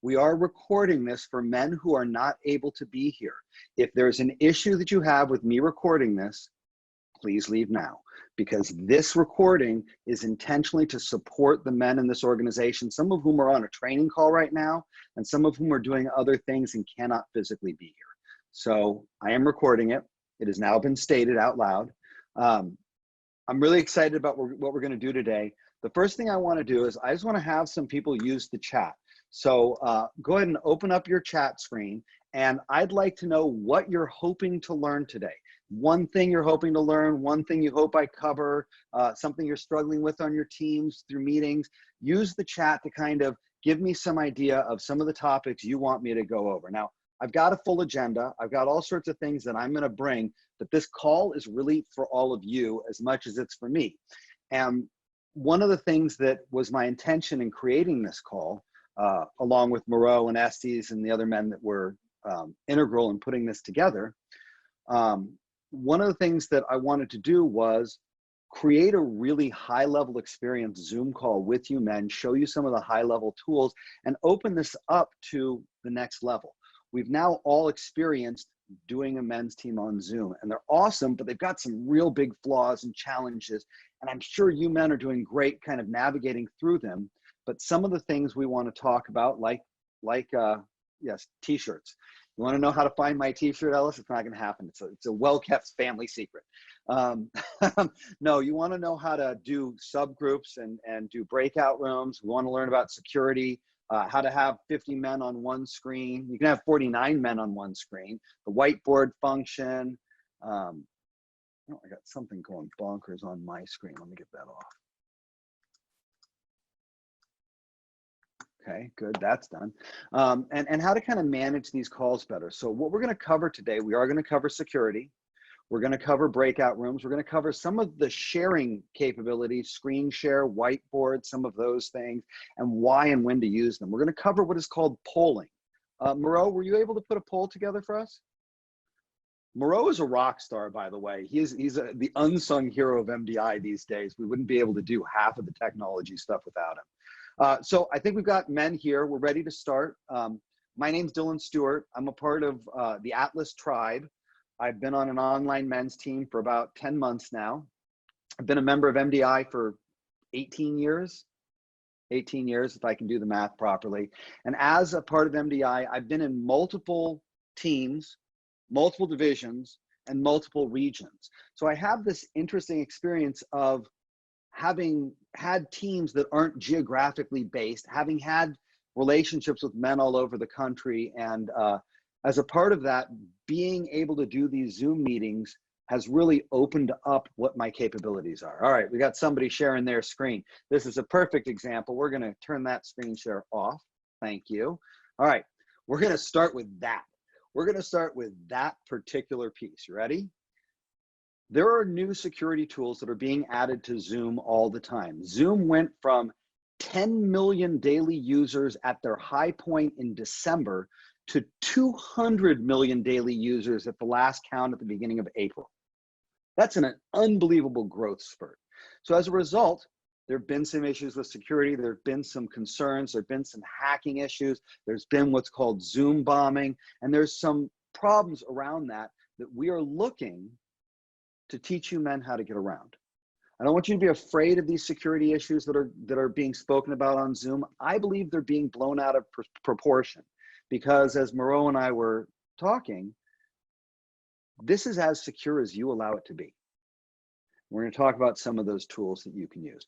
We are recording this for men who are not able to be here. If there's an issue that you have with me recording this, please leave now, because this recording is intentionally to support the men in this organization, some of whom are on a training call right now, and some of whom are doing other things and cannot physically be here. So I am recording it. It has now been stated out loud. I'm really excited about what we're going to do today. The first thing I want to do is I just want to have some people use the chat. So go ahead and open up your chat screen, and I'd like to know what you're hoping to learn today. One thing you're hoping to learn, one thing you hope I cover, something you're struggling with on your teams through meetings. Use the chat to kind of give me some idea of some of the topics you want me to go over. Now, I've got a full agenda. I've got all sorts of things that I'm going to bring, but this call is really for all of you as much as it's for me. And one of the things that was my intention in creating this call, along with Moreau and Estes and the other men that were integral in putting this together, one of the things that I wanted to do was create a really high-level experience Zoom call with you men, show you some of the high-level tools, and open this up to the next level. We've now all experienced doing a men's team on Zoom, and they're awesome, but they've got some real big flaws and challenges, and I'm sure you men are doing great kind of navigating through them. But some of the things we want to talk about, yes, t-shirts. You want to know how to find my t-shirt, Ellis? It's not going to happen. It's a well-kept family secret. No, you want to know how to do subgroups and do breakout rooms. We want to learn about security, how to have 50 men on one screen. You can have 49 men on one screen. The whiteboard function. Oh, I got something going bonkers on my screen. Let me get that off. Okay, good, that's done. And how to kind of manage these calls better. So what we're gonna cover today, we are gonna cover security. We're gonna cover breakout rooms. We're gonna cover some of the sharing capabilities, screen share, whiteboard, some of those things, and why and when to use them. We're gonna cover what is called polling. Moreau, were you able to put a poll together for us? Moreau is a rock star, by the way. He's the unsung hero of MDI these days. We wouldn't be able to do half of the technology stuff without him. So I think we've got men here. We're ready to start. My name's Dylan Stewart. I'm a part of the Atlas Tribe. I've been on an online men's team for about 10 months now. I've been a member of MDI for 18 years, if I can do the math properly. And as a part of MDI, I've been in multiple teams, multiple divisions, and multiple regions. So I have this interesting experience of having had teams that aren't geographically based, having had relationships with men all over the country, and as a part of that, being able to do these Zoom meetings has really opened up what my capabilities are. All right, we got somebody sharing their screen. This is a perfect example. We're gonna turn that screen share off. Thank you. All right, we're gonna start with that. We're gonna start with that particular piece. You ready? There are new security tools that are being added to Zoom all the time. Zoom went from 10 million daily users at their high point in December to 200 million daily users at the last count at the beginning of April. That's an unbelievable growth spurt. So as a result, there have been some issues with security. There have been some concerns. There have been some hacking issues. There's been what's called Zoom bombing. And there's some problems around that we are looking to teach you men how to get around. I don't want you to be afraid of these security issues that are being spoken about on Zoom. I believe they're being blown out of proportion because, as Moreau and I were talking, this is as secure as you allow it to be. We're going to talk about some of those tools that you can use.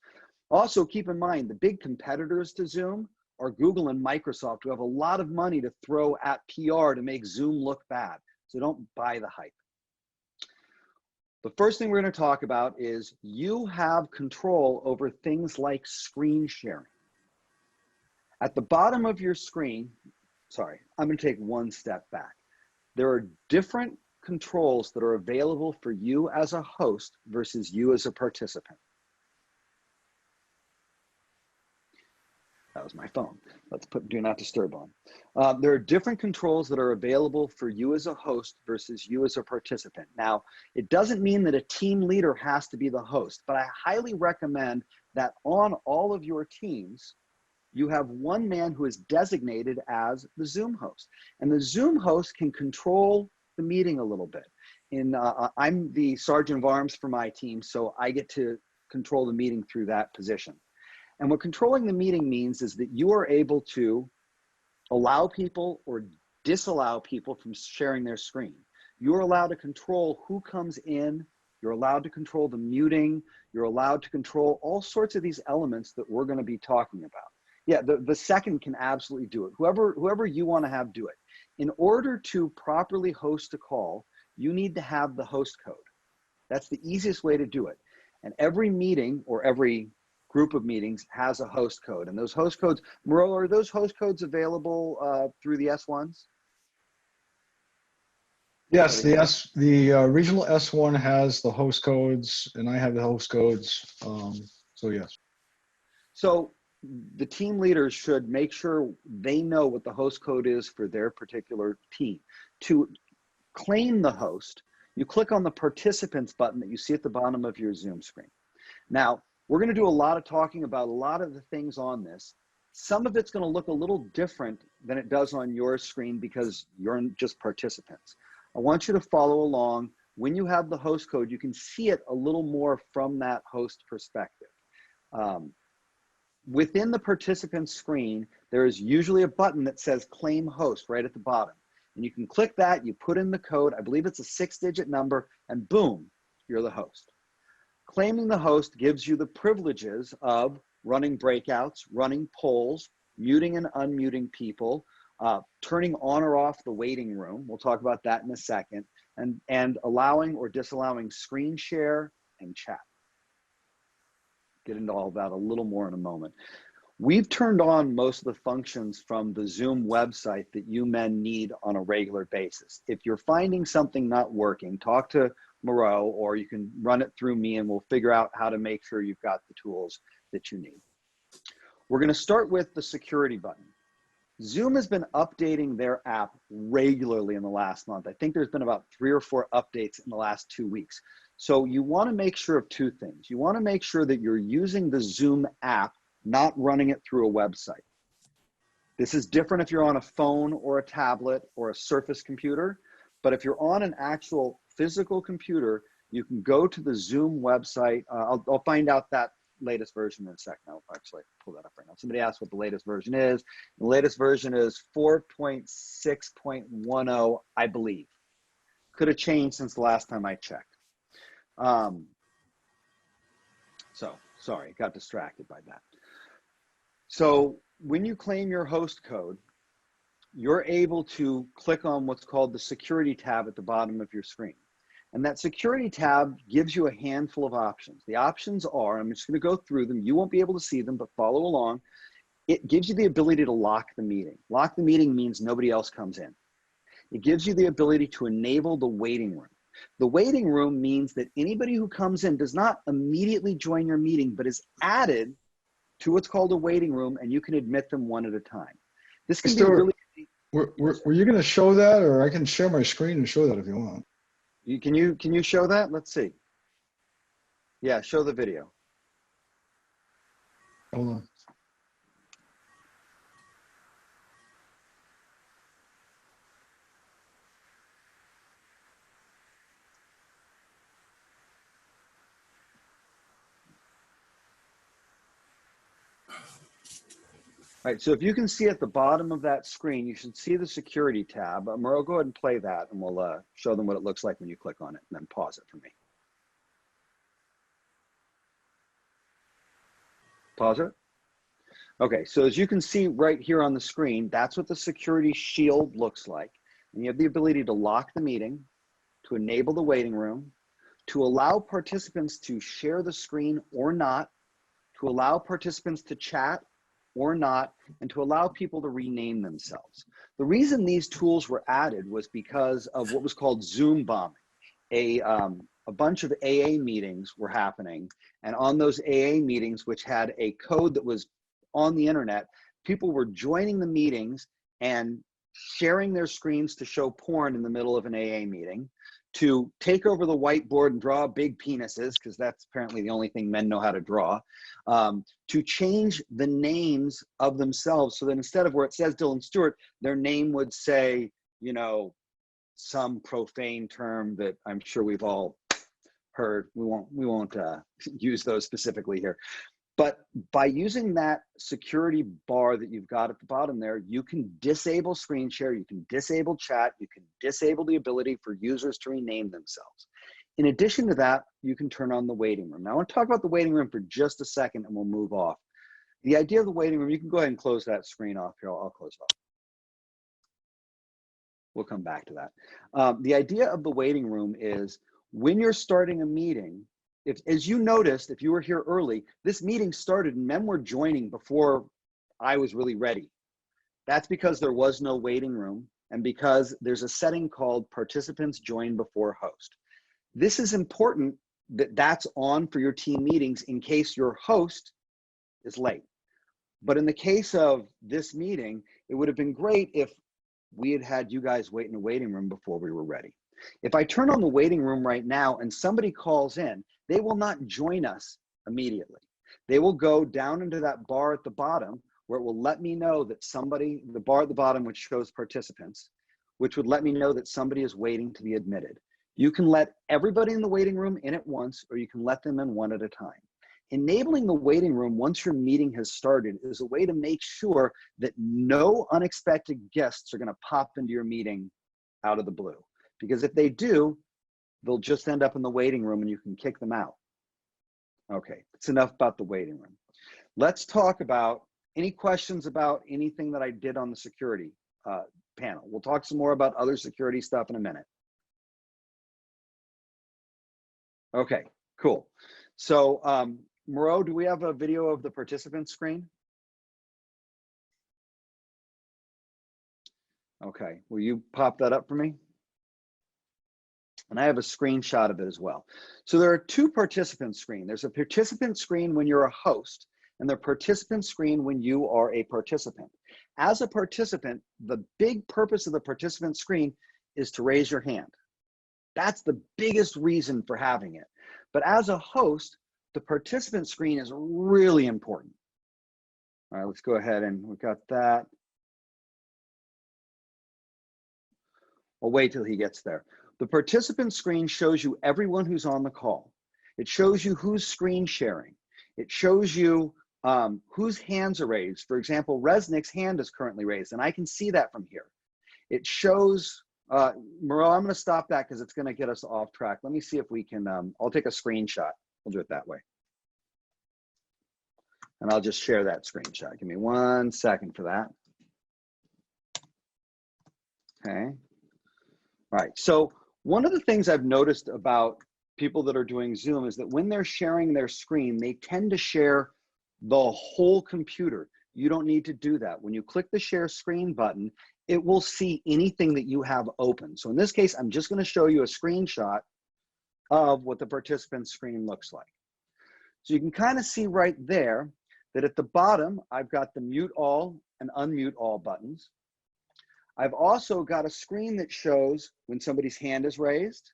Also, keep in mind, the big competitors to Zoom are Google and Microsoft, who have a lot of money to throw at PR to make Zoom look bad. So don't buy the hype. The first thing we're going to talk about is you have control over things like screen sharing. At the bottom of your screen, sorry, I'm going to take one step back. There are different controls that are available for you as a host versus you as a participant. That was my phone. Let's put do not disturb on. There are different controls that are available for you as a host versus you as a participant. Now, it doesn't mean that a team leader has to be the host, but I highly recommend that on all of your teams, you have one man who is designated as the Zoom host. And the Zoom host can control the meeting a little bit. I'm the sergeant of arms for my team, so I get to control the meeting through that position. And what controlling the meeting means is that you are able to allow people or disallow people from sharing their screen. You're allowed to control who comes in. You're allowed to control the muting. You're allowed to control all sorts of these elements that we're going to be talking about. Yeah, the second can absolutely do it. Whoever you want to have do it. In order to properly host a call, you need to have the host code. That's the easiest way to do it. And every meeting or every group of meetings has a host code. And those host codes, Moreau, are those host codes available through the S1s? Yes, the regional S1 has the host codes, and I have the host codes. So yes. So the team leaders should make sure they know what the host code is for their particular team. To claim the host, you click on the participants button that you see at the bottom of your Zoom screen. Now, we're going to do a lot of talking about a lot of the things on this. Some of it's going to look a little different than it does on your screen because you're just participants. I want you to follow along. When you have the host code, you can see it a little more from that host perspective. Within the participant screen, there is usually a button that says claim host right at the bottom. And you can click that, you put in the code, I believe it's a 6-digit number, and boom, you're the host. Claiming the host gives you the privileges of running breakouts, running polls, muting and unmuting people, turning on or off the waiting room. We'll talk about that in a second, and allowing or disallowing screen share and chat. Get into all that a little more in a moment. We've turned on most of the functions from the Zoom website that you men need on a regular basis. If you're finding something not working, talk to Moreau, or you can run it through me and we'll figure out how to make sure you've got the tools that you need. We're going to start with the security button. Zoom has been updating their app regularly in the last month. I think there's been about 3 or 4 updates in the last 2 weeks. So you want to make sure of 2 things. You want to make sure that you're using the Zoom app, not running it through a website. This is different if you're on a phone or a tablet or a Surface computer, but if you're on an actual physical computer, you can go to the Zoom website. I'll find out that latest version in a second. I'll actually pull that up right now. Somebody asked what the latest version is. The latest version is 4.6.10, I believe. Could have changed since the last time I checked. So sorry, got distracted by that. So when you claim your host code, you're able to click on what's called the security tab at the bottom of your screen. And that security tab gives you a handful of options. The options are, I'm just going to go through them. You won't be able to see them, but follow along. It gives you the ability to lock the meeting. Lock the meeting means nobody else comes in. It gives you the ability to enable the waiting room. The waiting room means that anybody who comes in does not immediately join your meeting, but is added to what's called a waiting room, and you can admit them one at a time. This can be really... Were you going to show that, or I can share my screen and show that if you want? Can you show that? Let's see. Yeah, show the video. Hold on. All right, so if you can see at the bottom of that screen, you should see the security tab. Moreau, go ahead and play that, and we'll show them what it looks like when you click on it, and then pause it for me. Pause it. Okay, so as you can see right here on the screen, that's what the security shield looks like. And you have the ability to lock the meeting, to enable the waiting room, to allow participants to share the screen or not, to allow participants to chat or not, and to allow people to rename themselves. The reason these tools were added was because of what was called Zoom bombing. A bunch of AA meetings were happening, and on those AA meetings, which had a code that was on the internet, people were joining the meetings and sharing their screens to show porn in the middle of an AA meeting. to take over the whiteboard and draw big penises, because that's apparently the only thing men know how to draw, to change the names of themselves so that instead of where it says Dylan Stewart, their name would say, you know, some profane term that I'm sure we've all heard. We won't use those specifically here. But by using that security bar that you've got at the bottom there, you can disable screen share, you can disable chat, you can disable the ability for users to rename themselves. In addition to that, you can turn on the waiting room. Now I want to talk about the waiting room for just a second and we'll move off. The idea of the waiting room, you can go ahead and close that screen off here. I'll close it off. We'll come back to that. The idea of the waiting room is when you're starting a meeting, as you noticed, if you were here early, this meeting started and men were joining before I was really ready. That's because there was no waiting room and because there's a setting called participants join before host. This is important that that's on for your team meetings in case your host is late. But in the case of this meeting, it would have been great if we had had you guys wait in a waiting room before we were ready. If I turn on the waiting room right now and somebody calls in, they will not join us immediately. They will go down into that bar at the bottom where it will let me know that somebody, the bar at the bottom which shows participants, which would let me know that somebody is waiting to be admitted. You can let everybody in the waiting room in at once, or you can let them in one at a time. Enabling the waiting room once your meeting has started is a way to make sure that no unexpected guests are going to pop into your meeting out of the blue. Because if they do, they'll just end up in the waiting room and you can kick them out. Okay, that's enough about the waiting room. Let's talk about any questions about anything that I did on the security panel. We'll talk some more about other security stuff in a minute. Okay, cool. So Moreau, do we have a video of the participant screen? Okay, will you pop that up for me? And I have a screenshot of it as well. So there are two participant screens. There's a participant screen when you're a host and the participant screen when you are a participant. As a participant, the big purpose of the participant screen is to raise your hand. That's the biggest reason for having it. But as a host, the participant screen is really important. All right, let's go ahead and we've got that. We'll wait till he gets there. The participant screen shows you everyone who's on the call. It shows you who's screen sharing. It shows you whose hands are raised. For example, Resnick's hand is currently raised, and I can see that from here. It shows, Moreau, I'm gonna stop that because it's gonna get us off track. Let me see if we can, I'll take a screenshot. We'll do it that way. And I'll just share that screenshot. Give me 1 second for that. Okay. All right, so one of the things I've noticed about people that are doing Zoom is that when they're sharing their screen, they tend to share the whole computer. You don't need to do that. When you click the share screen button, it will see anything that you have open. So in this case, I'm just gonna show you a screenshot of what the participant screen looks like. So you can kind of see right there that at the bottom, I've got the mute all and unmute all buttons. I've also got a screen that shows when somebody's hand is raised,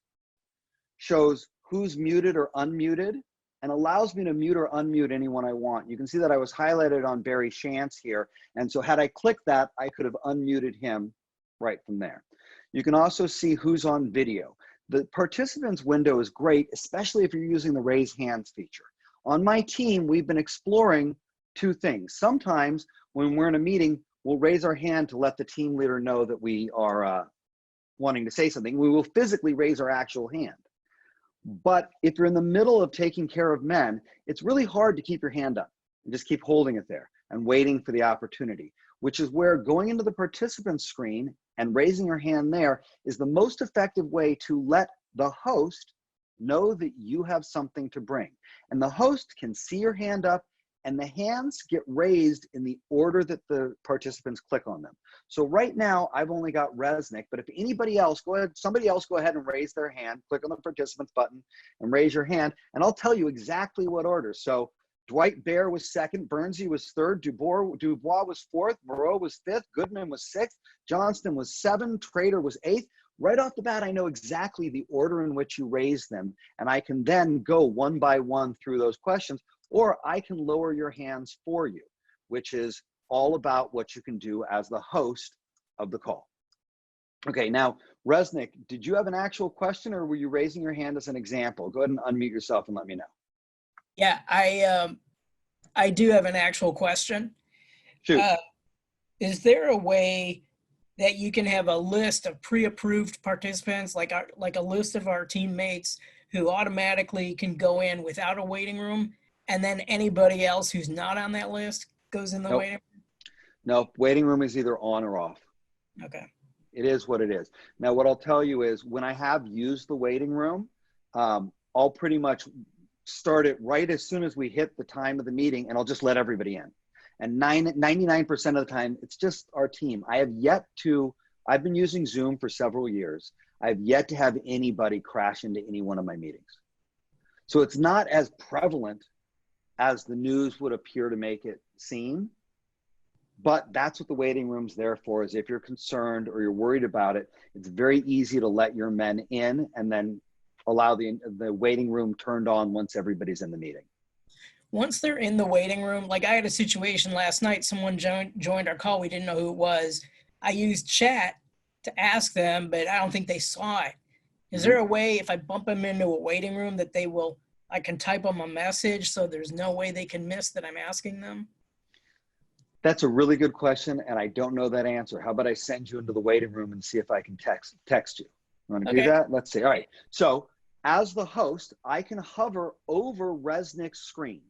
shows who's muted or unmuted, and allows me to mute or unmute anyone I want. You can see that I was highlighted on Barry Shantz here. And so had I clicked that, I could have unmuted him right from there. You can also see who's on video. The participants window is great, especially if you're using the raise hands feature. On my team, we've been exploring two things. Sometimes when we're in a meeting, we'll raise our hand to let the team leader know that we are wanting to say something. We will physically raise our actual hand. But if you're in the middle of taking care of men, it's really hard to keep your hand up and just keep holding it there and waiting for the opportunity, which is where going into the participant screen and raising your hand there is the most effective way to let the host know that you have something to bring. And the host can see your hand up and the hands get raised in the order that the participants click on them. So right now, I've only got Resnick, but if anybody else, go ahead, somebody else go ahead and raise their hand, click on the participants button and raise your hand, and I'll tell you exactly what order. So Dwight Bear was second, Bernsey was third, Dubois was fourth, Moreau was fifth, Goodman was sixth, Johnston was seventh, Trader was eighth, right off the bat, I know exactly the order in which you raise them, and I can then go one by one through those questions, or I can lower your hands for you, which is all about what you can do as the host of the call. Okay, now, Resnick, did you have an actual question, or were you raising your hand as an example? Go ahead and unmute yourself and let me know. Yeah, I do have an actual question. Shoot. Is there a way that you can have a list of pre-approved participants, like a list of our teammates who automatically can go in without a waiting room, and then anybody else who's not on that list goes in the Nope. waiting room? No, waiting room is either on or off. Okay. It is what it is. Now, what I'll tell you is when I have used the waiting room, I'll pretty much start it right as soon as we hit the time of the meeting, and I'll just let everybody in. And 99% of the time, it's just our team. I've been using Zoom for several years. I've yet to have anybody crash into any one of my meetings. So it's not as prevalent as the news would appear to make it seem. But that's what the waiting room's there for, is if you're concerned or you're worried about it, it's very easy to let your men in and then allow the waiting room turned on once everybody's in the meeting. Once they're in the waiting room, like I had a situation last night, someone joined our call, we didn't know who it was. I used chat to ask them, but I don't think they saw it. Is there a way, if I bump them into a waiting room, that I can type them a message so there's no way they can miss that I'm asking them? That's a really good question, and I don't know that answer. How about I send you into the waiting room and see if I can text you? You want to do that? Let's see. All right. So as the host, I can hover over Resnick's screen,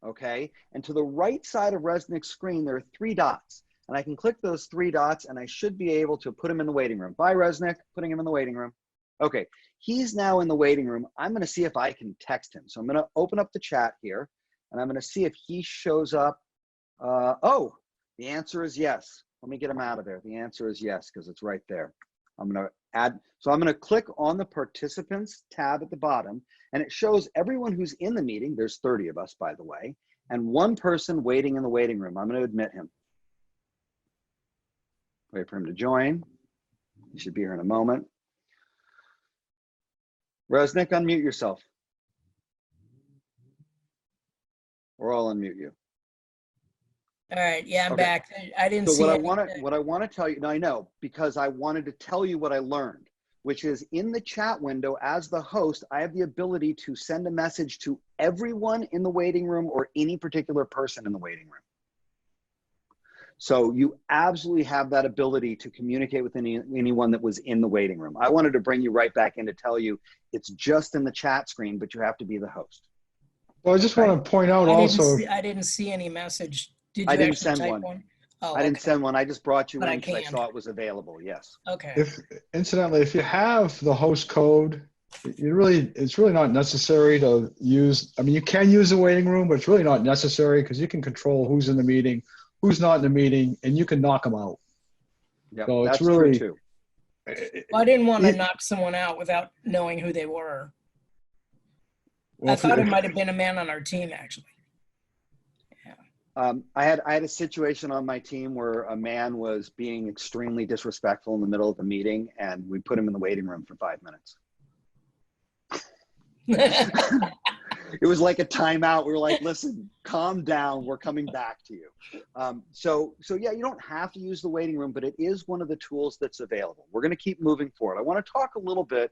okay? And to the right side of Resnick's screen, there are 3 dots. And I can click those 3 dots, and I should be able to put him in the waiting room. Bye, Resnick. Putting him in the waiting room. Okay. He's now in the waiting room. I'm going to see if I can text him. So I'm going to open up the chat here, and I'm going to see if he shows up. Oh, the answer is yes. Let me get him out of there. The answer is yes, because it's right there. I'm going to add, so I'm going to click on the participants tab at the bottom, and it shows everyone who's in the meeting. There's 30 of us, by the way, and 1 person waiting in the waiting room. I'm going to admit him. Wait for him to join. He should be here in a moment. Resnick, unmute yourself. Or I'll unmute you. All right, yeah, I'm Okay. back. I didn't So see what I anything. want to tell you, now I know, because I wanted to tell you what I learned, which is in the chat window as the host, I have the ability to send a message to everyone in the waiting room or any particular person in the waiting room. So you absolutely have that ability to communicate with anyone that was in the waiting room. I wanted to bring you right back in to tell you it's just in the chat screen, but you have to be the host. Well, I just want to point out also, I didn't see any message. Did you I didn't actually send type one. Oh, I didn't okay. send one. I just brought you But I in because I can. saw it was available. Yes. Okay. incidentally, if you have the host code, it's really not necessary to use. I mean, you can use the waiting room, but it's really not necessary because you can control who's in the meeting, who's not in the meeting, and you can knock them out. Yep, So that's it's really true too. Well, I didn't want to knock someone out without knowing who they were. Well, I thought it might have been a man on our team, actually. I had a situation on my team where a man was being extremely disrespectful in the middle of the meeting, and we put him in the waiting room for 5 minutes. It was like a timeout. We were like, listen, calm down. We're coming back to you. So yeah, you don't have to use the waiting room, but it is one of the tools that's available. We're going to keep moving forward. I want to talk a little bit.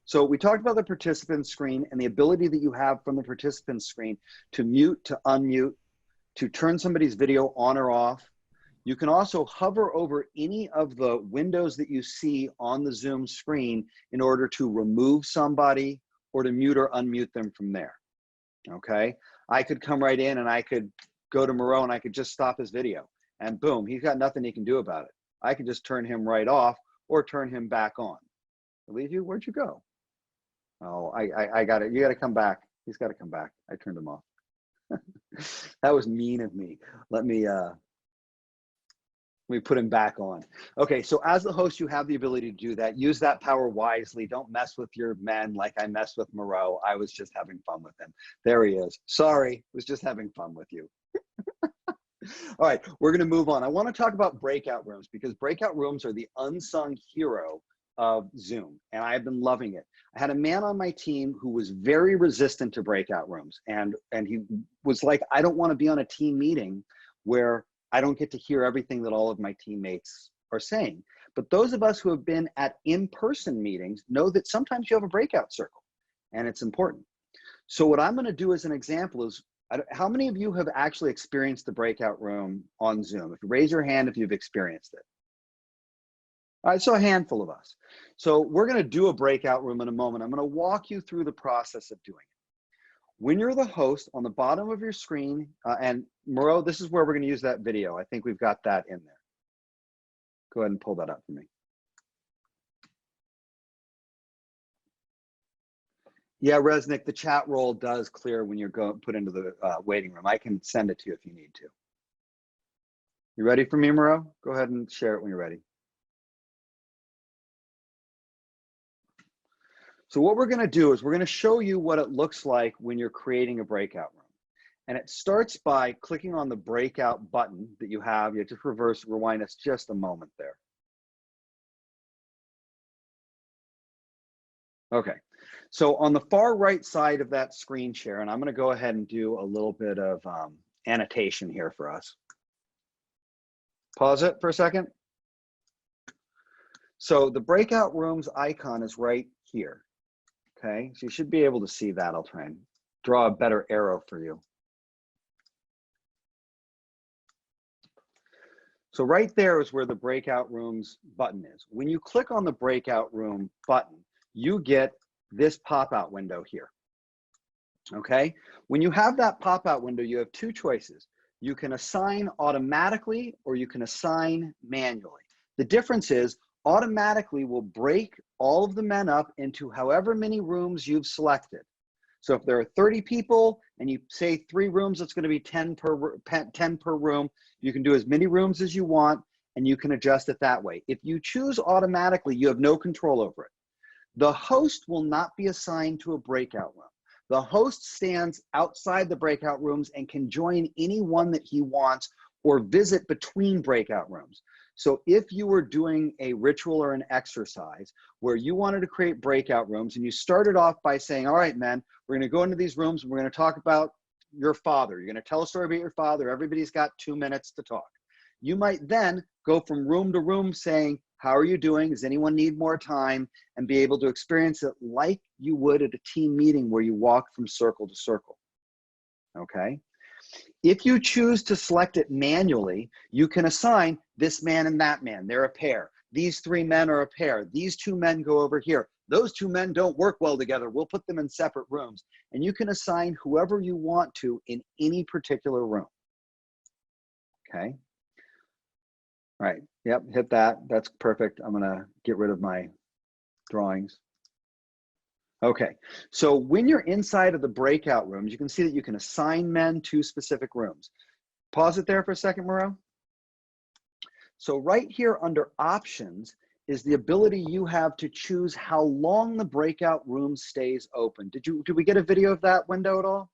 So we talked about the participant screen and the ability that you have from the participant screen to mute, to unmute, to turn somebody's video on or off. You can also hover over any of the windows that you see on the Zoom screen in order to remove somebody or to mute or unmute them from there. Okay, I could come right in and I could go to Moreau and I could just stop his video, and boom, he's got nothing he can do about it. I can just turn him right off or turn him back on. I leave you, where'd you go? Oh, I got it. You got to come back. He's got to come back. I turned him off. That was mean of me. Let me put him back on. Okay, so as the host, you have the ability to do that. Use that power wisely. Don't mess with your men like I messed with Moreau. I was just having fun with him. There he is. Sorry, was just having fun with you. All right, we're going to move on. I want to talk about breakout rooms because breakout rooms are the unsung hero of Zoom, and I've been loving it. I had a man on my team who was very resistant to breakout rooms, and he was like, I don't want to be on a team meeting where I don't get to hear everything that all of my teammates are saying. But those of us who have been at in-person meetings know that sometimes you have a breakout circle, and it's important. So what I'm going to do as an example is, how many of you have actually experienced the breakout room on Zoom? If you raise your hand if you've experienced it. All right, so a handful of us. So we're going to do a breakout room in a moment. I'm going to walk you through the process of doing it. When you're the host, on the bottom of your screen, and Moreau, this is where we're going to use that video. I think we've got that in there. Go ahead and pull that up for me. Yeah, Resnick, the chat roll does clear when you're put into the waiting room. I can send it to you if you need to. You ready for me, Moreau? Go ahead and share it when you're ready. So what we're going to do is we're going to show you what it looks like when you're creating a breakout room. And it starts by clicking on the breakout button that you have. You just rewind us just a moment there. Okay, so on the far right side of that screen share, and I'm going to go ahead and do a little bit of annotation here for us. Pause it for a second. So the breakout rooms icon is right here. Okay, so you should be able to see that. I'll try and draw a better arrow for you. So right there is where the breakout rooms button is. When you click on the breakout room button, you get this pop-out window here. Okay, when you have that pop-out window, you have two choices. You can assign automatically or you can assign manually. The difference is automatically will break all of the men up into however many rooms you've selected. So if there are 30 people and you say 3 rooms, it's going to be 10 per room. You can do as many rooms as you want and you can adjust it that way. If you choose automatically, you have no control over it. The host will not be assigned to a breakout room. The host stands outside the breakout rooms and can join any one that he wants or visit between breakout rooms. So if you were doing a ritual or an exercise where you wanted to create breakout rooms and you started off by saying, all right, man, we're going to go into these rooms and we're going to talk about your father. You're going to tell a story about your father. Everybody's got 2 minutes to talk. You might then go from room to room saying, how are you doing? Does anyone need more time? And be able to experience it like you would at a team meeting where you walk from circle to circle. Okay. If you choose to select it manually, you can assign this man and that man. They're a pair. These 3 men are a pair. These 2 men go over here. Those 2 men don't work well together. We'll put them in separate rooms. And you can assign whoever you want to in any particular room. Okay. All right. Yep. Hit that. That's perfect. I'm going to get rid of my drawings. Okay, so when you're inside of the breakout rooms, you can see that you can assign men to specific rooms. Pause it there for a second, Moreau. So right here under options is the ability you have to choose how long the breakout room stays open. Did we get a video of that window at all?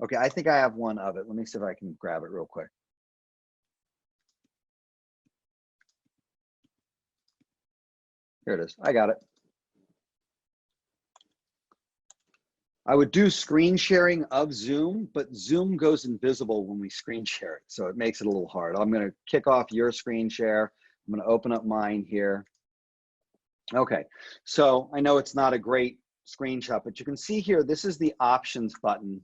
Okay, I think I have one of it. Let me see if I can grab it real quick. Here it is. I got it. I would do screen sharing of Zoom, but Zoom goes invisible when we screen share it. So it makes it a little hard. I'm going to kick off your screen share. I'm going to open up mine here. Okay, so I know it's not a great screenshot, but you can see here, this is the options button.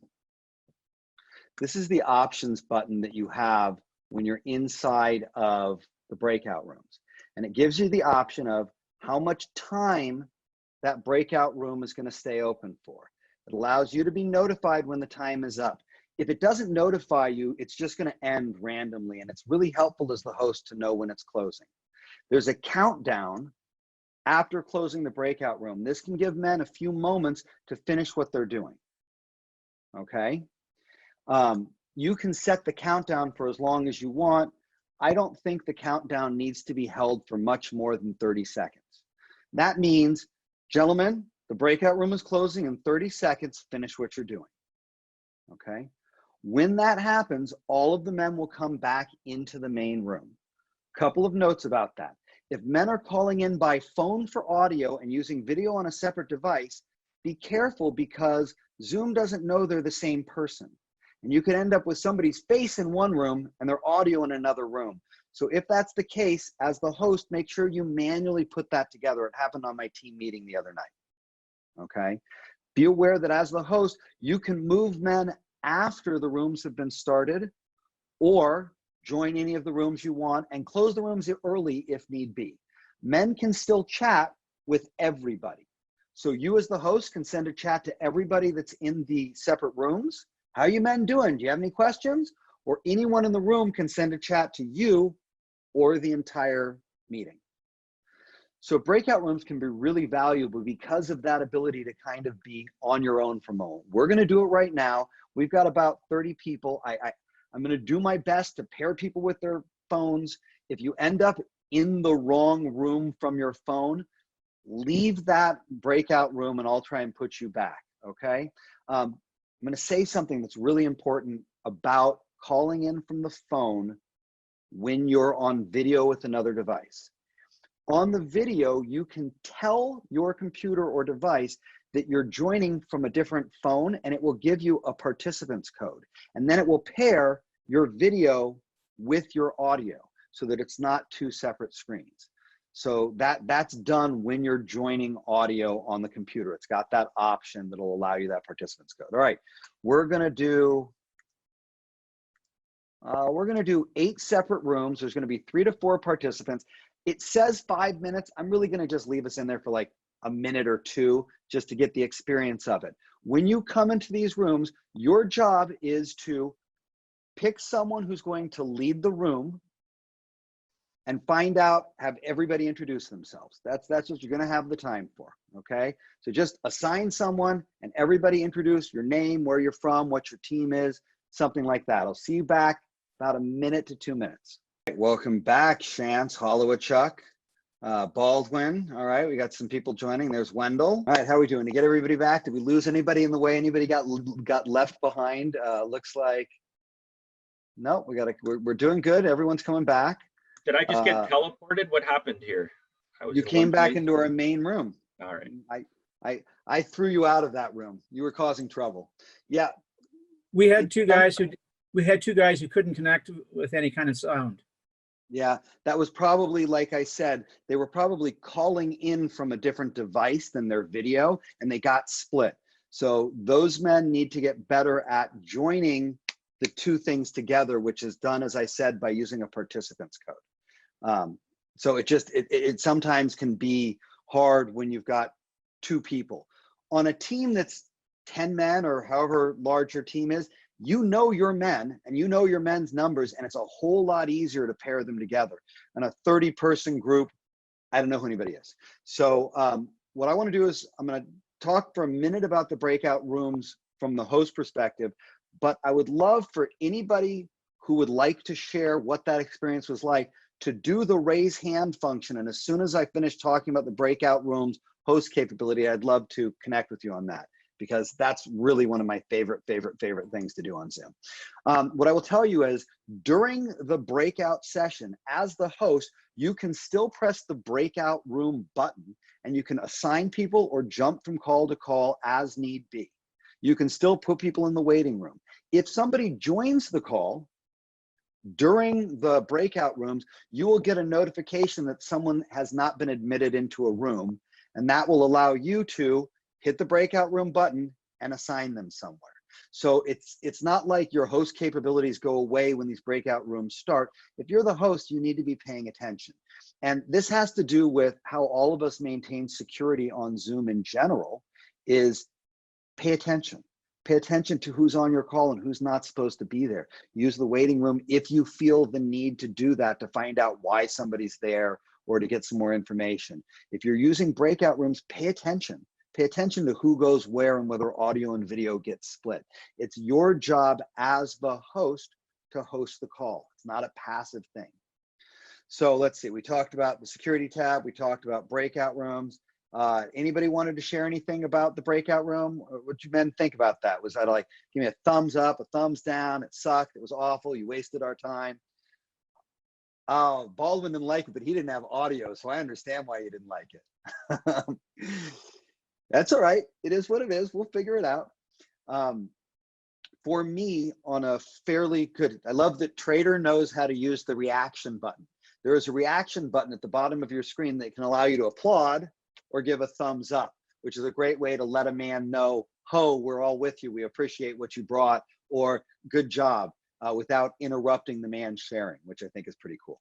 This is the options button that you have when you're inside of the breakout rooms. And it gives you the option of how much time that breakout room is going to stay open for. It allows you to be notified when the time is up. If it doesn't notify you, it's just going to end randomly, and it's really helpful as the host to know when it's closing. There's a countdown after closing the breakout room. This can give men a few moments to finish what they're doing. Okay? You can set the countdown for as long as you want. I don't think the countdown needs to be held for much more than 30 seconds. That means, gentlemen, the breakout room is closing in 30 seconds, finish what you're doing, okay? When that happens, all of the men will come back into the main room. Couple of notes about that. If men are calling in by phone for audio and using video on a separate device, be careful because Zoom doesn't know they're the same person. And you could end up with somebody's face in one room and their audio in another room. So if that's the case, as the host, make sure you manually put that together. It happened on my team meeting the other night, okay? Be aware that as the host, you can move men after the rooms have been started, or join any of the rooms you want and close the rooms early if need be. Men can still chat with everybody. So you as the host can send a chat to everybody that's in the separate rooms. How you men doing? Do you have any questions? Or anyone in the room can send a chat to you or the entire meeting. So breakout rooms can be really valuable because of that ability to kind of be on your own from home. We're gonna do it right now. We've got about 30 people. I'm gonna do my best to pair people with their phones. If you end up in the wrong room from your phone, leave that breakout room and I'll try and put you back, okay? I'm gonna say something that's really important about calling in from the phone when you're on video with another device. On the video, you can tell your computer or device that you're joining from a different phone, and it will give you a participants code. And then it will pair your video with your audio so that it's not two separate screens. So that's done when you're joining audio on the computer. It's got that option that'll allow you that participants code. All right, we're gonna do 8 separate rooms. There's gonna be 3 to 4 participants. It says 5 minutes. I'm really gonna just leave us in there for like a minute or 2 just to get the experience of it. When you come into these rooms, your job is to pick someone who's going to lead the room and find out, have everybody introduce themselves. That's what you're gonna have the time for, okay? So just assign someone and everybody introduce your name, where you're from, what your team is, something like that. I'll see you back about a minute to 2 minutes. Right, welcome back, Shantz, Holowachuk, Baldwin. All right, we got some people joining. There's Wendell. All right, how are we doing? To get everybody back, did we lose anybody in the way? Anybody got left behind? Looks like, no, we're doing good. Everyone's coming back. Did I just get teleported? What happened here? You came back into our main room. All right. I threw you out of that room. You were causing trouble. Yeah. We had two guys who couldn't connect with any kind of sound. Yeah, that was probably, like I said, they were probably calling in from a different device than their video, and they got split. So those men need to get better at joining the two things together, which is done, as I said, by using a participants code. So it sometimes can be hard when you've got 2 people. On a team that's 10 men or however large your team is, you know your men and you know your men's numbers, and it's a whole lot easier to pair them together. In a 30-person group, I don't know who anybody is. So what I want to do is I'm going to talk for a minute about the breakout rooms from the host perspective, but I would love for anybody who would like to share what that experience was like to do the raise hand function. And as soon as I finish talking about the breakout rooms host capability, I'd love to connect with you on that, because that's really one of my favorite things to do on Zoom. What I will tell you is during the breakout session, as the host, you can still press the breakout room button and you can assign people or jump from call to call as need be. You can still put people in the waiting room. If somebody joins the call during the breakout rooms, you will get a notification that someone has not been admitted into a room, and that will allow you to hit the breakout room button and assign them somewhere. So it's not like your host capabilities go away when these breakout rooms start. If you're the host, you need to be paying attention. And this has to do with how all of us maintain security on Zoom in general, is pay attention. Pay attention to who's on your call and who's not supposed to be there. Use the waiting room if you feel the need to do that, to find out why somebody's there or to get some more information. If you're using breakout rooms, pay attention. Pay attention to who goes where and whether audio and video get split. It's your job as the host to host the call. It's not a passive thing. So let's see, we talked about the security tab, we talked about breakout rooms. Anybody wanted to share anything about the breakout room? What you men think about that? Was that like, give me a thumbs up, a thumbs down, it sucked, it was awful, you wasted our time? Oh, Baldwin didn't like it, but he didn't have audio, so I understand why you didn't like it. That's all right. It is what it is. We'll figure it out. For me, on a fairly good, I love that Trader knows how to use the reaction button. There is a reaction button at the bottom of your screen that can allow you to applaud or give a thumbs up, which is a great way to let a man know, ho, we're all with you. We appreciate what you brought, or good job, without interrupting the man sharing, which I think is pretty cool.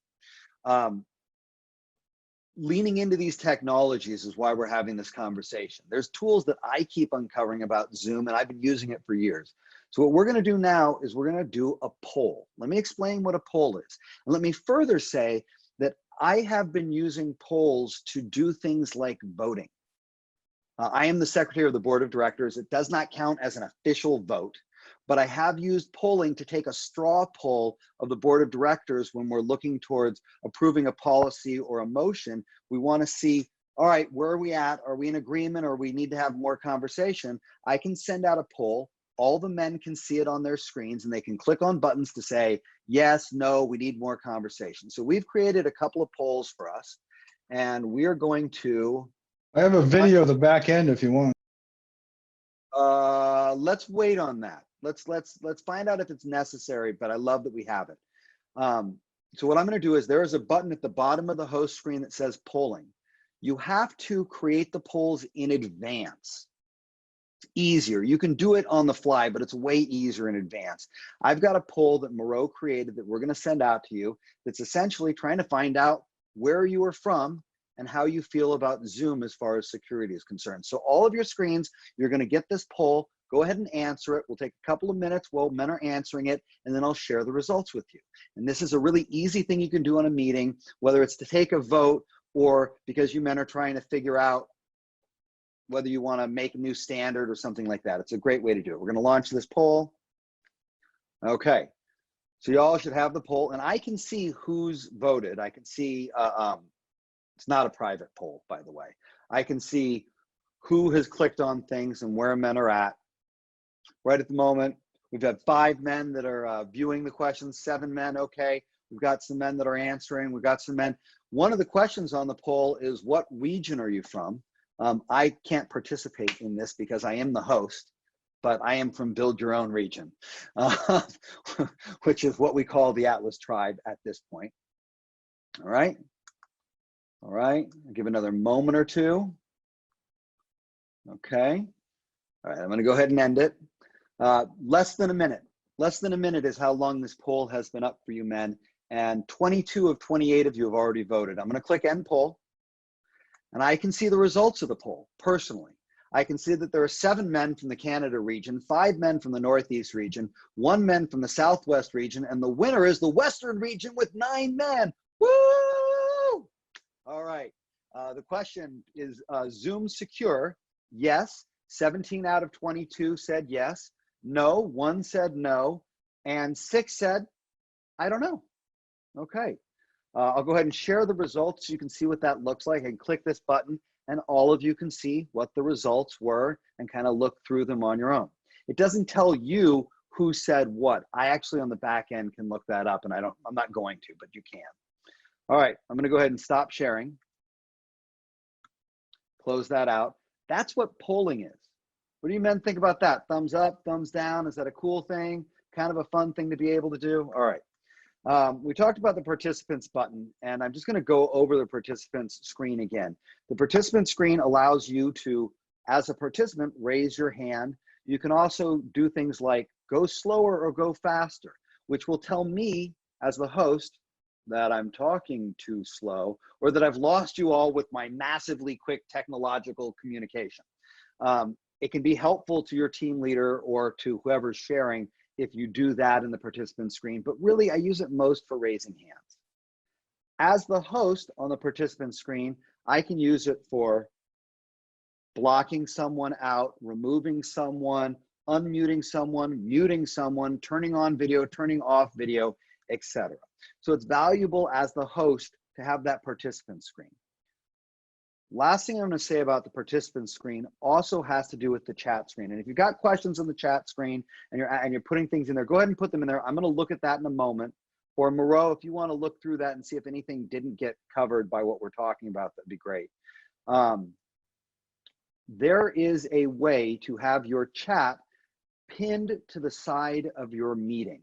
Leaning into these technologies is why we're having this conversation. There's tools that I keep uncovering about Zoom, and I've been using it for years. So what we're going to do now is we're going to do a poll. Let me explain what a poll is. And let me further say that I have been using polls to do things like voting. I am the secretary of the board of directors. It does not count as an official vote, but I have used polling to take a straw poll of the board of directors when we're looking towards approving a policy or a motion. We want to see, all right, where are we at? Are we in agreement, or we need to have more conversation? I can send out a poll. All the men can see it on their screens, and they can click on buttons to say, yes, no, we need more conversation. So we've created a couple of polls for us, and we are going to, I have a video of the back end if you want. let's wait on that. Let's find out if it's necessary, but I love that we have it. So what I'm going to do is there is a button at the bottom of the host screen that says polling. You have to create the polls in advance. It's easier. You can do it on the fly, but it's way easier in advance. I've got a poll that Moreau created that we're going to send out to you that's essentially trying to find out where you are from and how you feel about Zoom as far as security is concerned. So all of your screens, you're going to get this poll. Go ahead and answer it. We'll take a couple of minutes while men are answering it, and then I'll share the results with you. And this is a really easy thing you can do on a meeting, whether it's to take a vote or because you men are trying to figure out whether you want to make a new standard or something like that. It's a great way to do it. We're going to launch this poll. Okay. So y'all should have the poll, and I can see who's voted. I can see, it's not a private poll, by the way. I can see who has clicked on things and where men are at. Right at the moment, we've had 5 men that are viewing the questions, 7 men, okay. We've got some men that are answering. We've got some men. One of the questions on the poll is, what region are you from? I can't participate in this because I am the host, but I am from Build Your Own Region, which is what we call the Atlas Tribe at this point. All right. All right. I'll give another moment or two. Okay. All right. I'm going to go ahead and end it. Less than a minute. Less than a minute is how long this poll has been up for you men. And 22 of 28 of you have already voted. I'm going to click end poll. And I can see the results of the poll personally. I can see that there are 7 men from the Canada region, 5 men from the Northeast region, 1 man from the Southwest region, and the winner is the Western region with 9 men. Woo! All right. The question is Zoom secure? Yes. 17 out of 22 said yes. No. 1 said no. And 6 said, I don't know. Okay. I'll go ahead and share the results so you can see what that looks like, and click this button and all of you can see what the results were and kind of look through them on your own. It doesn't tell you who said what. I actually on the back end can look that up, and I'm not going to, but you can. All right, I'm going to go ahead and stop sharing. Close that out. That's what polling is. What do you men think about that? Thumbs up, thumbs down? Is that a cool thing? Kind of a fun thing to be able to do? All right. We talked about the participants button, and I'm just going to go over the participants screen again. The participant screen allows you to, as a participant, raise your hand. You can also do things like go slower or go faster, which will tell me as the host that I'm talking too slow, or that I've lost you all with my massively quick technological communication. It can be helpful to your team leader or to whoever's sharing if you do that in the participant screen, but really I use it most for raising hands. As the host on the participant screen, I can use it for blocking someone out, removing someone, unmuting someone, muting someone, turning on video, turning off video, etc. So it's valuable as the host to have that participant screen. Last thing I'm going to say about the participant screen also has to do with the chat screen. And if you've got questions on the chat screen and you're putting things in there, go ahead and put them in there. I'm going to look at that in a moment. Or Moreau, if you want to look through that and see if anything didn't get covered by what we're talking about, that'd be great. There is a way to have your chat pinned to the side of your meeting.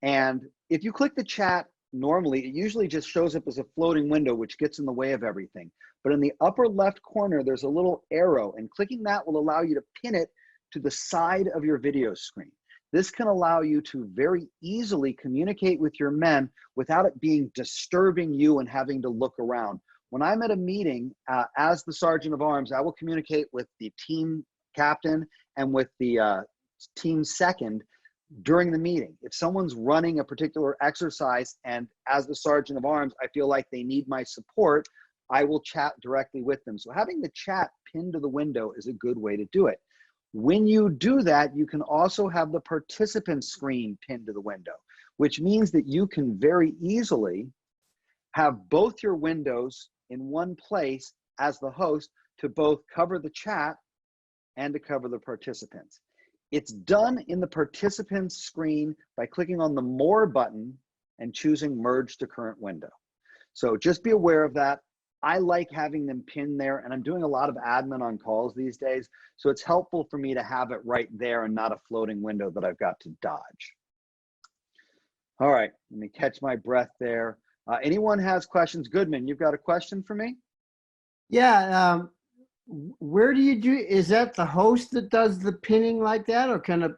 And if you click the chat, normally it usually just shows up as a floating window, which gets in the way of everything. But in the upper left corner, there's a little arrow, and clicking that will allow you to pin it to the side of your video screen. This can allow you to very easily communicate with your men without it being disturbing you and having to look around. When I'm at a meeting, as the Sergeant of Arms, I will communicate with the team captain and with the team second during the meeting. If someone's running a particular exercise and as the Sergeant of Arms, I feel like they need my support, I will chat directly with them. So having the chat pinned to the window is a good way to do it. When you do that, you can also have the participant screen pinned to the window, which means that you can very easily have both your windows in one place as the host to both cover the chat and to cover the participants. It's done in the participants screen by clicking on the More button and choosing Merge to Current Window. So just be aware of that. I like having them pinned there, and I'm doing a lot of admin on calls these days, so it's helpful for me to have it right there and not a floating window that I've got to dodge. All right, let me catch my breath there. Anyone has questions? Goodman, you've got a question for me? Yeah. Where do you do, is that the host that does the pinning like that, or can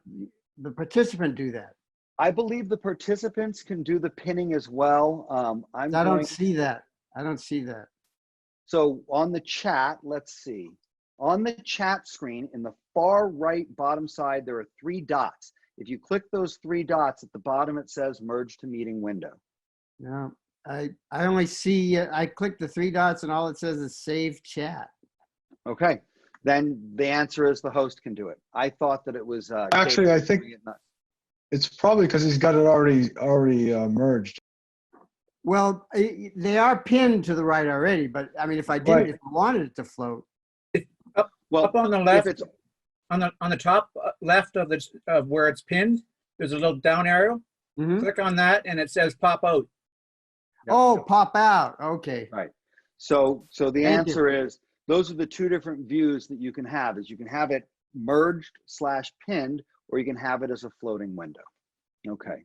the participant do that? I believe the participants can do the pinning as well. I don't see that. I don't see that. So on the chat, let's see. On the chat screen, in the far right bottom side, there are 3 dots. If you click those 3 dots at the bottom, it says Merge to Meeting Window. No, I only see, I click the 3 dots and all it says is Save Chat. Okay, then the answer is the host can do it. I thought that it was Actually, I think it's probably because he's got it already merged. Well, they are pinned to the right already, but I mean, if I didn't, Right. if I wanted it to float. well, Up on the if left, it's on the top left of where it's pinned, there's a little down arrow. Mhm. Click on that and it says pop out. Oh, pop out. Okay. right. So the Thank answer is those are the 2 different views that you can have. Is you can have it merged / pinned, or you can have it as a floating window. Okay.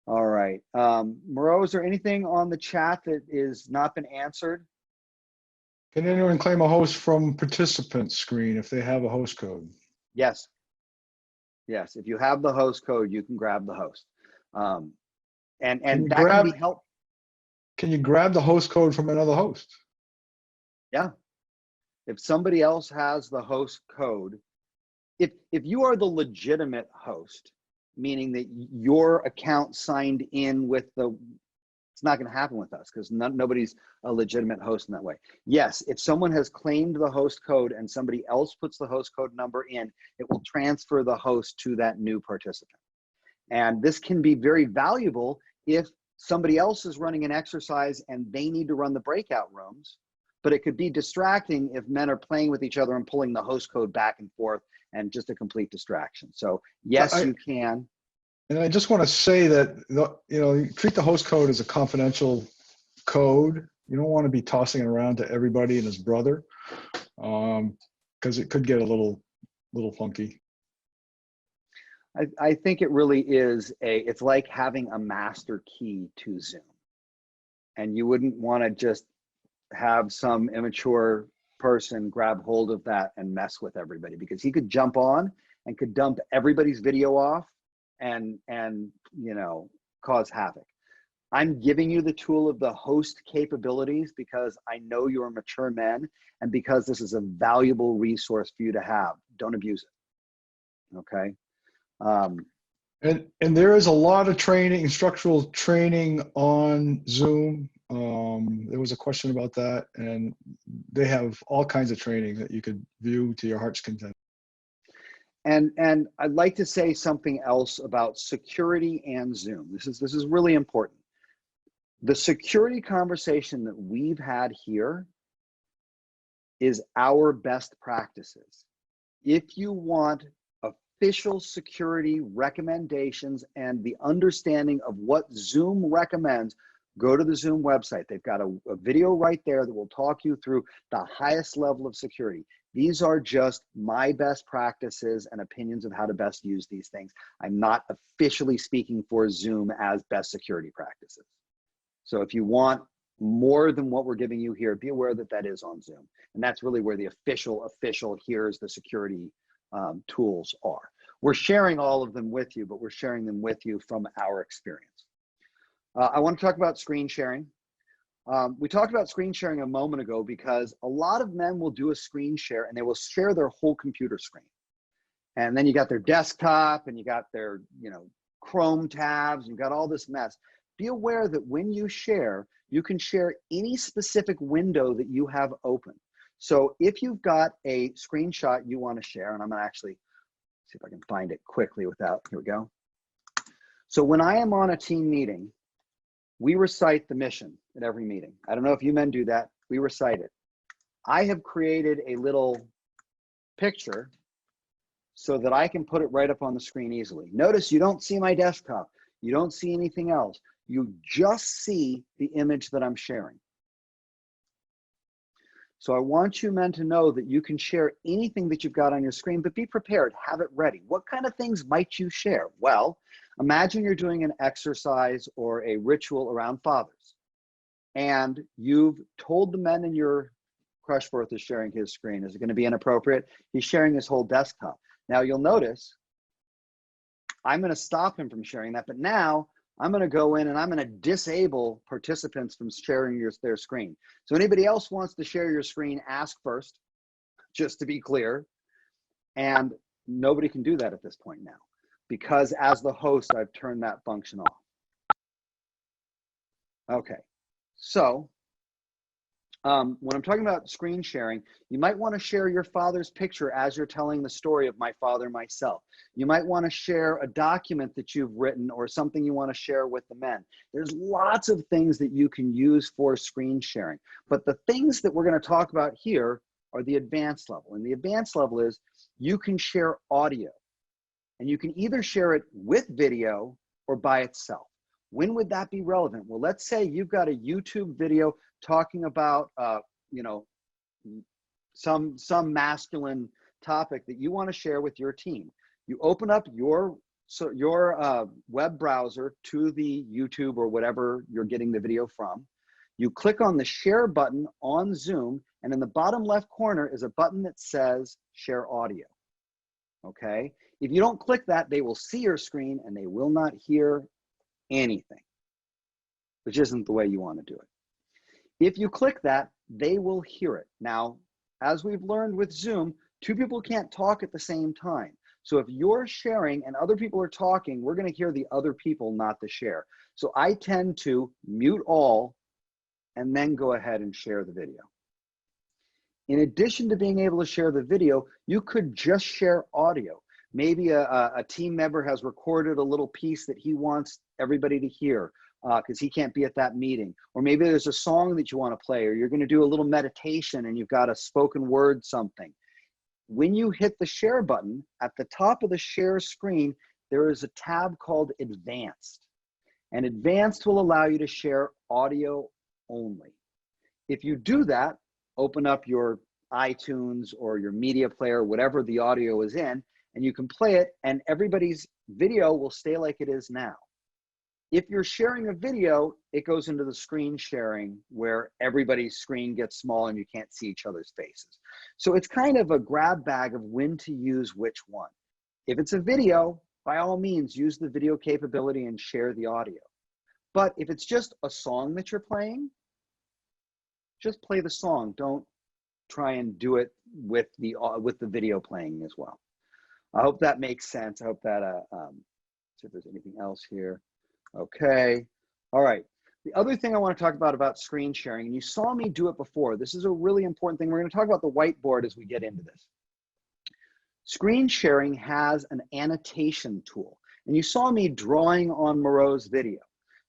All right. Moreau, is there anything on the chat that is not been answered? Can anyone claim a host from participant screen if they have a host code? Yes. Yes. If you have the host code, you can grab the host. And you that can be helpful. Can you grab the host code from another host? Yeah. If somebody else has the host code, if you are the legitimate host, meaning that your account signed in with it's not going to happen with us because nobody's a legitimate host in that way. Yes, if someone has claimed the host code and somebody else puts the host code number in, it will transfer the host to that new participant. And this can be very valuable if somebody else is running an exercise and they need to run the breakout rooms, but it could be distracting if men are playing with each other and pulling the host code back and forth and just a complete distraction. So yes, you can. And I just want to say that, you treat the host code as a confidential code. You don't want to be tossing it around to everybody and his brother, because it could get a little funky. I think it really is it's like having a master key to Zoom. And you wouldn't want to just have some immature person grab hold of that and mess with everybody, because he could jump on and could dump everybody's video off and cause havoc. I'm giving you the tool of the host capabilities because I know you're mature men and because this is a valuable resource for you to have. Don't abuse it. Okay. And there is a lot of training, instructional training on Zoom. There was a question about that, and they have all kinds of training that you could view to your heart's content. And I'd like to say something else about security and Zoom. This is really important. The security conversation that we've had here is our best practices. If you want a official security recommendations and the understanding of what Zoom recommends, go to the Zoom website. They've got a video right there that will talk you through the highest level of security. These are just my best practices and opinions of how to best use these things. I'm not officially speaking for Zoom as best security practices. So if you want more than what we're giving you here, be aware that that is on Zoom. And that's really where the official here's the security tools are. We're sharing all of them with you, but we're sharing them with you from our experience. I want to talk about screen sharing. We talked about screen sharing a moment ago because a lot of men will do a screen share and they will share their whole computer screen. And then you got their desktop and you got their, Chrome tabs, you've got all this mess. Be aware that when you share, you can share any specific window that you have open. So if you've got a screenshot you want to share, and I'm going to actually see if I can find it quickly without, here we go. So when I am on a team meeting, we recite the mission at every meeting. I don't know if you men do that. We recite it. I have created a little picture so that I can put it right up on the screen easily. Notice you don't see my desktop. You don't see anything else. You just see the image that I'm sharing. So I want you men to know that you can share anything that you've got on your screen, but be prepared, have it ready. What kind of things might you share? Well, imagine you're doing an exercise or a ritual around fathers, and you've told the men in your Crushworth is sharing his screen. Is it going to be inappropriate? He's sharing his whole desktop. Now you'll notice I'm going to stop him from sharing that, but now I'm going to go in and I'm going to disable participants from sharing their screen. So anybody else wants to share your screen, ask first, just to be clear. And nobody can do that at this point now, because as the host, I've turned that function off. Okay, so when I'm talking about screen sharing, you might want to share your father's picture as you're telling the story of my father, myself. You might want to share a document that you've written or something you want to share with the men. There's lots of things that you can use for screen sharing. But the things that we're going to talk about here are the advanced level. And the advanced level is you can share audio. And you can either share it with video or by itself. When would that be relevant? Well, let's say you've got a YouTube video talking about, some masculine topic that you want to share with your team. You open up your web browser to the YouTube or whatever you're getting the video from. You click on the share button on Zoom, and in the bottom left corner is a button that says share audio. Okay? If you don't click that, they will see your screen and they will not hear anything, which isn't the way you want to do it. If you click that, they will hear it. Now, as we've learned with Zoom, two people can't talk at the same time. So if you're sharing and other people are talking, we're going to hear the other people, not the share. So I tend to mute all and then go ahead and share the video. In addition to being able to share the video, you could just share audio. Maybe a team member has recorded a little piece that he wants everybody to hear because he can't be at that meeting. Or maybe there's a song that you want to play, or you're going to do a little meditation and you've got a spoken word something. When you hit the share button, at the top of the share screen, there is a tab called Advanced. And Advanced will allow you to share audio only. If you do that, open up your iTunes or your media player, whatever the audio is in, and you can play it, and everybody's video will stay like it is now. If you're sharing a video, it goes into the screen sharing where everybody's screen gets small and you can't see each other's faces. So it's kind of a grab bag of when to use which one. If it's a video, by all means, use the video capability and share the audio. But if it's just a song that you're playing, just play the song. Don't try and do it with the video playing as well. I hope that makes sense. I hope that, see if there's anything else here. Okay, all right. The other thing I want to talk about screen sharing, and you saw me do it before. This is a really important thing. We're going to talk about the whiteboard as we get into this. Screen sharing has an annotation tool, and you saw me drawing on Moreau's video.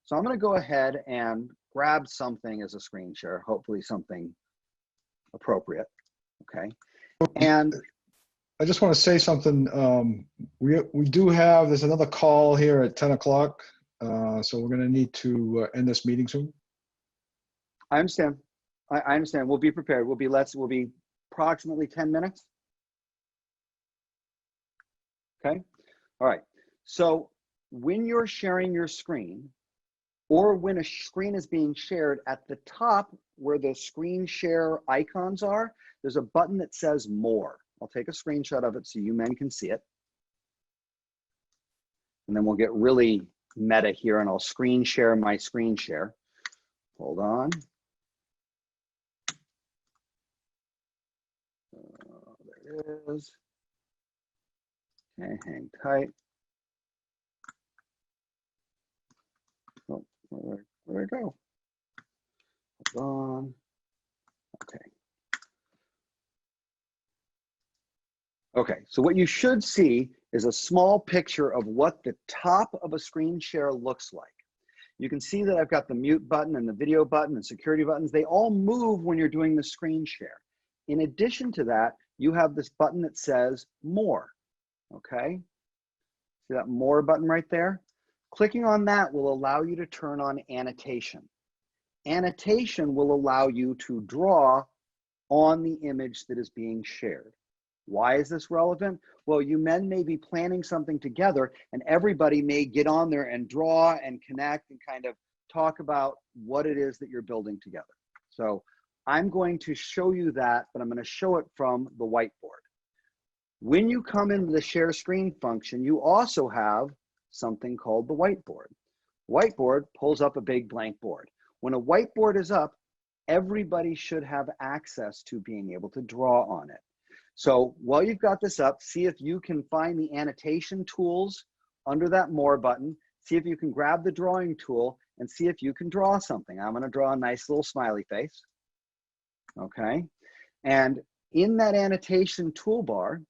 So I'm going to go ahead and grab something as a screen share, hopefully something appropriate, okay? And I just want to say something. We do have, there's another call here at 10 o'clock. So we're going to need to end this meeting soon. I understand. I understand. We'll be prepared. We'll be approximately 10 minutes. Okay. All right. So when you're sharing your screen, or when a screen is being shared, at the top where the screen share icons are, there's a button that says more. I'll take a screenshot of it so you men can see it. And then we'll get really meta here, and I'll screen share my screen share. Hold on. There it is. Okay, hang tight. Oh, where'd it go? Hold on. Okay. Okay, so what you should see is a small picture of what the top of a screen share looks like. You can see that I've got the mute button and the video button and security buttons. They all move when you're doing the screen share. In addition to that, you have this button that says more, okay? See that more button right there? Clicking on that will allow you to turn on annotation. Annotation will allow you to draw on the image that is being shared. Why is this relevant? Well, you men may be planning something together, and everybody may get on there and draw and connect and kind of talk about what it is that you're building together. So I'm going to show you that, but I'm going to show it from the whiteboard. When you come into the share screen function, you also have something called the whiteboard. Whiteboard pulls up a big blank board. When a whiteboard is up, everybody should have access to being able to draw on it. So while you've got this up, see if you can find the annotation tools under that more button. See if you can grab the drawing tool and see if you can draw something. I'm going to draw a nice little smiley face. Okay. And in that annotation toolbar,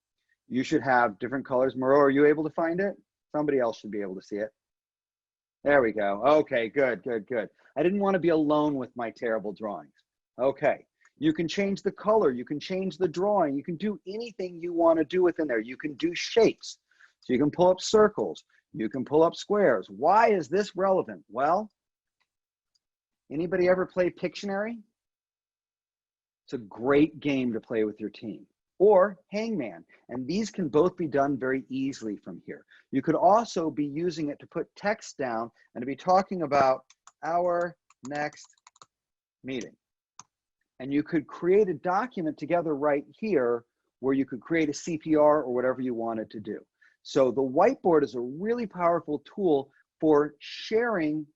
you should have different colors. Moreau, are you able to find it? Somebody else should be able to see it. There we go. Okay, good, good, good. I didn't want to be alone with my terrible drawings. Okay. You can change the color, you can change the drawing, you can do anything you want to do within there. You can do shapes. So you can pull up circles, you can pull up squares. Why is this relevant? Well, anybody ever play Pictionary? It's a great game to play with your team. Or Hangman, and these can both be done very easily from here. You could also be using it to put text down and to be talking about our next meeting. And you could create a document together right here where you could create a CPR or whatever you wanted to do. So the whiteboard is a really powerful tool for sharing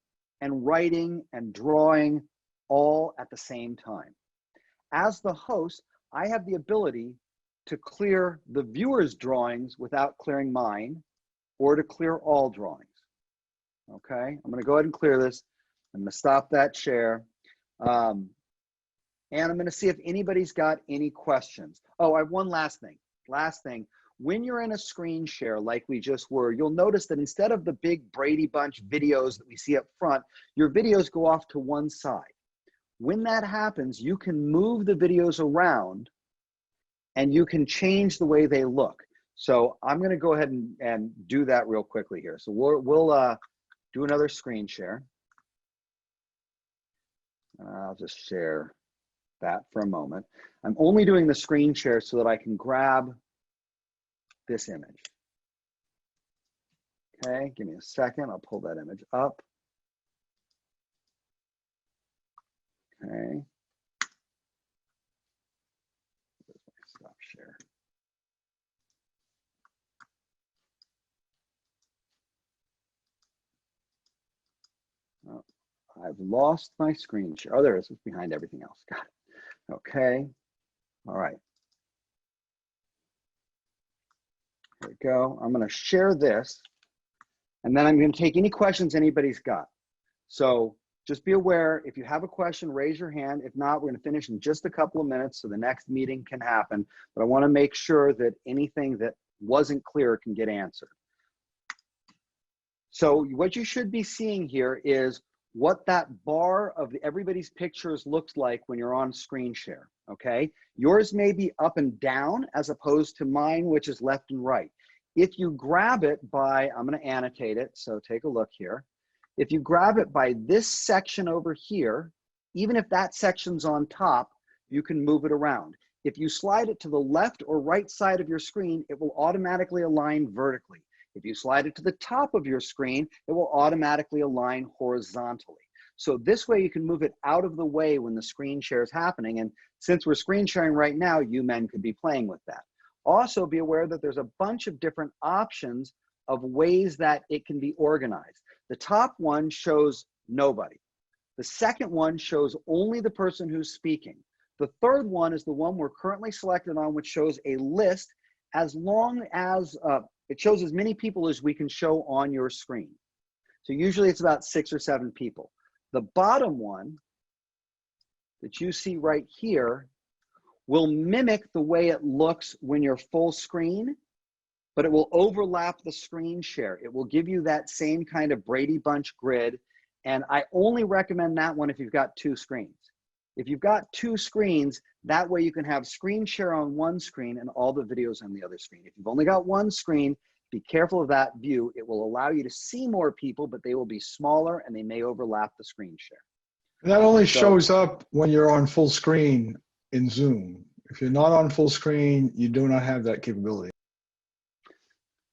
and writing and drawing all at the same time. As the host, I have the ability to clear the viewer's drawings without clearing mine, or to clear all drawings. Okay, I'm gonna go ahead and clear this. I'm gonna stop that share. And I'm going to see if anybody's got any questions. Oh, I have one last thing. Last thing, when you're in a screen share like we just were, you'll notice that instead of the big Brady Bunch videos that we see up front, your videos go off to one side. When that happens, you can move the videos around and you can change the way they look. So I'm going to go ahead and do that real quickly here. So we'll do another screen share. I'll just share that for a moment. I'm only doing the screen share so that I can grab this image. Okay, give me a second. I'll pull that image up. Okay. Stop share. Oh, I've lost my screen share. Oh, there it is. It's behind everything else. Got it. Okay, all right. There we go. I'm going to share this, and then I'm going to take any questions anybody's got. So just be aware, if you have a question, raise your hand. If not, we're going to finish in just a couple of minutes so the next meeting can happen. But I want to make sure that anything that wasn't clear can get answered. So what you should be seeing here is what that bar of everybody's pictures looks like when you're on screen share. okay? Yours may be up and down as opposed to mine, which is left and right. If you grab it by, I'm gonna annotate it, so take a look here. If you grab it by this section over here, even if that section's on top, you can move it around. If you slide it to the left or right side of your screen, it will automatically align vertically. If you slide it to the top of your screen, it will automatically align horizontally. So this way you can move it out of the way when the screen share is happening. And since we're screen sharing right now, you men could be playing with that. Also be aware that there's a bunch of different options of ways that it can be organized. The top one shows nobody. The second one shows only the person who's speaking. The third one is the one we're currently selected on, which shows a list as long as it shows as many people as we can show on your screen. So usually it's about 6 or 7 people. The bottom one that you see right here will mimic the way it looks when you're full screen, but it will overlap the screen share. It will give you that same kind of Brady Bunch grid. And I only recommend that one if you've got 2 screens. If you've got 2 screens, that way you can have screen share on one screen and all the videos on the other screen. If you've only got one screen, be careful of that view. It will allow you to see more people, but they will be smaller and they may overlap the screen share. That only shows up when you're on full screen in Zoom. If you're not on full screen, you do not have that capability.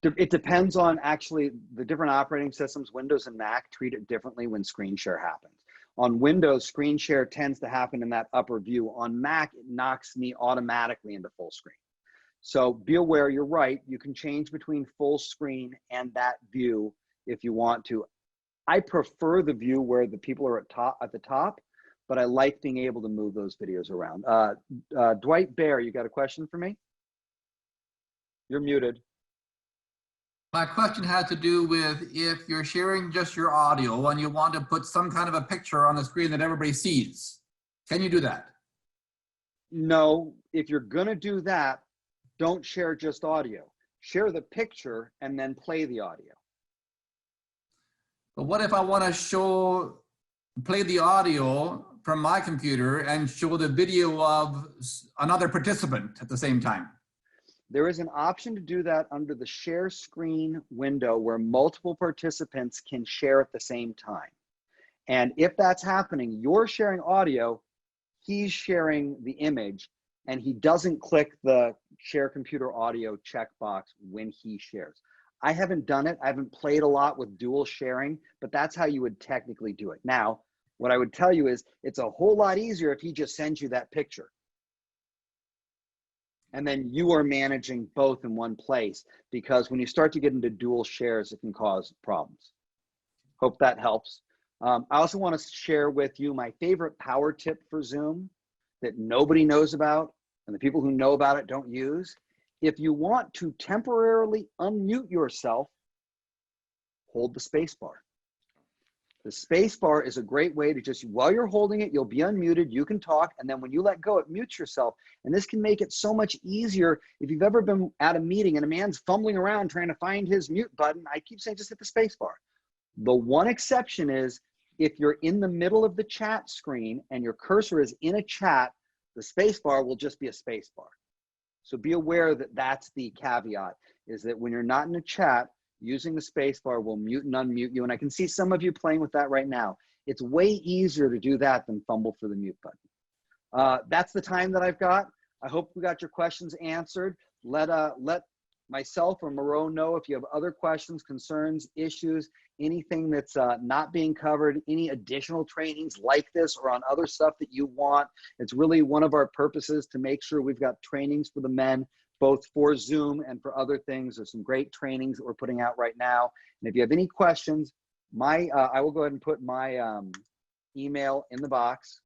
It depends on actually the different operating systems. Windows and Mac treat it differently when screen share happens. On Windows, screen share tends to happen in that upper view. On Mac, it knocks me automatically into full screen. So be aware, you're right. You can change between full screen and that view if you want to. I prefer the view where the people are at the top, but I like being able to move those videos around. Dwight Bear, you got a question for me? You're muted. My question had to do with if you're sharing just your audio and you want to put some kind of a picture on the screen that everybody sees. Can you do that? No, if you're gonna do that, don't share just audio. Share the picture and then play the audio. But what if I want to play the audio from my computer and show the video of another participant at the same time? There is an option to do that under the share screen window where multiple participants can share at the same time. And if that's happening, you're sharing audio, he's sharing the image, and he doesn't click the share computer audio checkbox when he shares. I haven't done it. I haven't played a lot with dual sharing, but that's how you would technically do it. Now, what I would tell you is it's a whole lot easier if he just sends you that picture. And then you are managing both in one place, because when you start to get into dual shares, it can cause problems. Hope that helps. I also want to share with you my favorite power tip for Zoom that nobody knows about, and the people who know about it don't use. If you want to temporarily unmute yourself, hold the space bar. The space bar is a great way to just, while you're holding it, you'll be unmuted, you can talk, and then when you let go, it mutes yourself. And this can make it so much easier. If you've ever been at a meeting and a man's fumbling around trying to find his mute button, I keep saying just hit the space bar. The one exception is if you're in the middle of the chat screen and your cursor is in a chat, the space bar will just be a space bar. So be aware that that's the caveat, is that when you're not in a chat, using the space bar will mute and unmute you. And I can see some of you playing with that right now. It's way easier to do that than fumble for the mute button. That's the time that I've got. I hope we got your questions answered. Let myself or Moreau know if you have other questions, concerns, issues, anything that's not being covered, any additional trainings like this or on other stuff that you want. It's really one of our purposes to make sure we've got trainings for the men, both for Zoom and for other things. There's some great trainings that we're putting out right now. And if you have any questions, I will go ahead and put my email in the box.